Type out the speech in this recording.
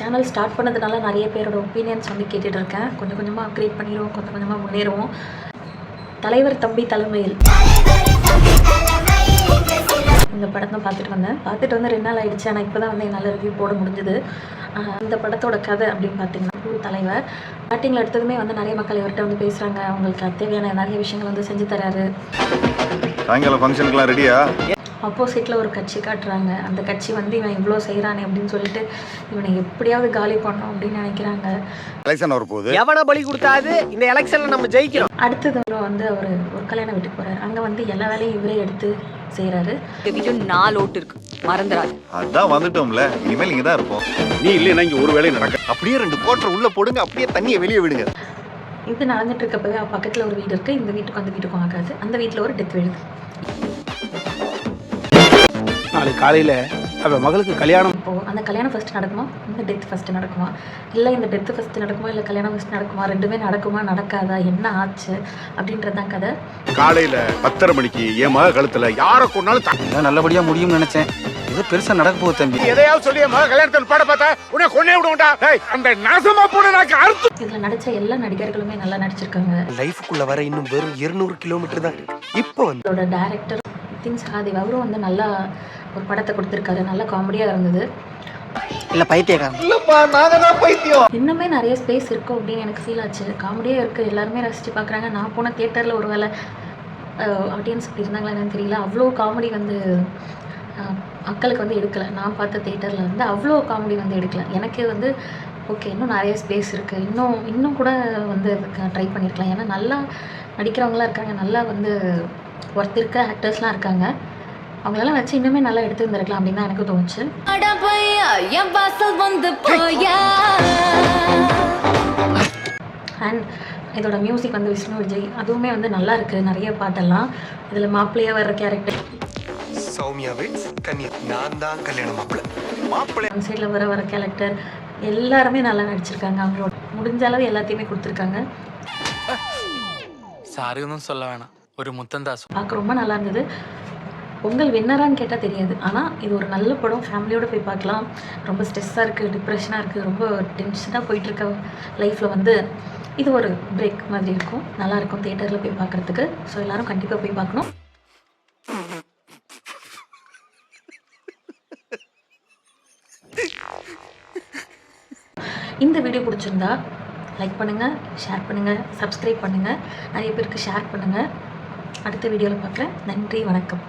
Channel start பண்ணதுனால நிறைய பேரோட ஒப்பீனியன்ஸ் வந்து கேட்டுட்டு இருக்கேன். கொஞ்சம் கொஞ்சமாக அப்கிரேட் பண்ணிடுவோம், கொஞ்சம் கொஞ்சமாக முன்னேறுவோம். தலைவர் தம்பி தலைமையில் இந்த படத்தை பார்த்துட்டு வந்து 2 நாள் ஆகிடுச்சு. ஆனால் இப்போ தான் வந்து என்னால் ரிவ்யூ போட முடிஞ்சுது. இந்த படத்தோட கதை அப்படின்னு பார்த்தீங்கன்னா, ஒரு தலைவர் ஸ்டார்டிங்கில் எடுத்ததுமே வந்து நிறைய மக்கள் இவர்கிட்ட வந்து பேசுகிறாங்க. அவங்களுக்கு தேவையான நிறைய விஷயங்கள் வந்து செஞ்சு தராரு. சாயங்காலம் ஃபங்க்ஷனுக்குலாம் ரெடியா? ஆப்போசிட்டில் ஒரு கட்சி காட்டுறாங்க. அந்த கட்சி வந்து இவன் இவ்வளோ செய்கிறானே அப்படின்னு சொல்லிட்டு இவனை எப்படியாவது காலி பண்ணணும் அப்படின்னு நினைக்கிறாங்க. எலெக்ஷன் வரப்போகுது, எவனை பலி கொடுத்தாது இந்த எலெக்ஷனில் நம்ம ஜெயிக்கிறோம். அடுத்தது வந்து அவர் ஒரு கல்யாண வீட்டுக்கு போகிறார். அங்கே வந்து எல்லா வேலையும் இவரே எடுத்து செய்கிறாரு. வீடியோ 4 ஓட்டு இருக்கு, மறந்துடாது. அதான் வந்துட்டோம்ல, இனிமேல் இங்கே தான் இருப்போம். நீ இல்லைன்னா இங்கே ஒரு வேலையும் நடக்க. அப்படியே 2 கோட்டரை உள்ள போடுங்க, அப்படியே தண்ணியை வெளியே விடுங்க. இது நடந்துட்டு இருக்கப்பவே பக்கத்தில் ஒரு வீடு இருக்குது. இந்த வீட்டுக்கும் அந்த வீட்டுக்கும் ஆகாது. அந்த வீட்டில் ஒரு டெத் விழுது. நாளைக்கு காலையில் அவள் மகளுக்கு கல்யாணம். இப்போது அந்த கல்யாணம் ஃபஸ்ட்டு நடக்குமா, இந்த டெத் ஃபஸ்ட்டு நடக்குமா, இல்லை இந்த டெத்து ஃபஸ்ட்டு நடக்குமா, இல்லை கல்யாணம் ஃபஸ்ட்டு நடக்குமா, ரெண்டுமே நடக்குமா நடக்காதா, என்ன ஆச்சு அப்படின்றது தான் கதை. காலையில் 10:30 மணிக்கு என் மக கழுத்தில் யாரை கொண்டாலும் நல்லபடியாக முடியும்னு நினச்சேன். இது பெருசாக நடக்க போகுது தம்பி. எதையாவது சொல்லி என் மக கல்யாணத்தில் பாட பார்த்தா உடனே கொண்டே விடுவோம்டா. அந்த நாசமா போன நாக்கு அறுத்து. இதில் நடித்த எல்லா நடிகர்களுமே நல்லா நடிச்சிருக்காங்க. லைஃபுக்குள்ள வர இன்னும் வெறும் 200 கிலோமீட்டர் தான் இப்போ வந்து இதோட டேரக்டர் நிதின் சகாதேவ் அவரும் வந்து நல்லா ஒரு படத்தை கொடுத்துருக்காரு. நல்லா காமெடியாக இருந்தது. இல்லை பைத்தியக்காரன் இல்லப்பா, நாங்க தான் பைத்தியம். இன்னுமே நிறைய ஸ்பேஸ் இருக்கும் அப்படின்னு எனக்கு ஃபீல் ஆச்சு. காமெடியாக இருக்குது, எல்லாருமே ரசித்து பார்க்குறாங்க. நான் போன தியேட்டரில் ஒரு வேளை ஆடியன்ஸ் இருந்தாங்களா என்னன்னு தெரியல, அவ்வளோ காமெடி வந்து மக்களுக்கு வந்து எடுக்கலை. நான் பார்த்த தியேட்டரில் வந்து அவ்வளோ காமெடி வந்து எடுக்கலை. எனக்கு வந்து ஓகே, இன்னும் நிறைய ஸ்பேஸ் இருக்குது, இன்னும் கூட வந்து ட்ரை பண்ணியிருக்கலாம். ஏன்னா நல்லா நடிக்கிறவங்களாம் இருக்காங்க, நல்லா வந்து ஒர்த் இருக்க ஆக்டர்ஸ்லாம் இருக்காங்க. அவங்களெல்லாம் வச்சு இன்னுமே நல்லா எடுத்து வந்துருக்கலாம் அப்படின்னு தான் எனக்கு தோணுச்சு. அண்ட் இதோட மியூசிக் வந்து விஷ்ணு விஜய், அதுவுமே வந்து நல்லா இருக்குது. நிறைய பாட்டெல்லாம் இதில் மாப்பிள்ளையாக வர்ற கேரக்டர் சௌமியாவே கன்னியா, நான் தான் கல்யாண மாப்பிள்ளை அந்த சைடில் வர கேரக்டர் எல்லாருமே நல்லா நடிச்சிருக்காங்க. அவங்களோட முடிஞ்ச அளவு எல்லாத்தையுமே கொடுத்துருக்காங்க. சாரி ஒன்றும் சொல்ல வேணாம், ஒரு முத்தந்தாஸ் பார்க்க ரொம்ப நல்லா இருந்தது. பொங்கல் வின்னரான்னு கேட்டால் தெரியாது, ஆனால் இது ஒரு நல்ல படம். ஃபேமிலியோடு போய் பார்க்கலாம். ரொம்ப ஸ்ட்ரெஸ்ஸாக இருக்குது, டிப்ரெஷனாக இருக்குது, ரொம்ப டென்ஷனாக போயிட்டுருக்க லைஃப்பில் வந்து இது ஒரு பிரேக் மாதிரி இருக்கும். நல்லாயிருக்கும் தியேட்டரில் போய் பார்க்குறதுக்கு. ஸோ எல்லோரும் கண்டிப்பாக போய் பார்க்கணும். இந்த வீடியோ பிடிச்சிருந்தா லைக் பண்ணுங்கள், ஷேர் பண்ணுங்கள், சப்ஸ்கிரைப் பண்ணுங்கள், நிறைய பேருக்கு ஷேர் பண்ணுங்கள். அடுத்த வீடியோவில் பார்க்குறேன். நன்றி, வணக்கம்.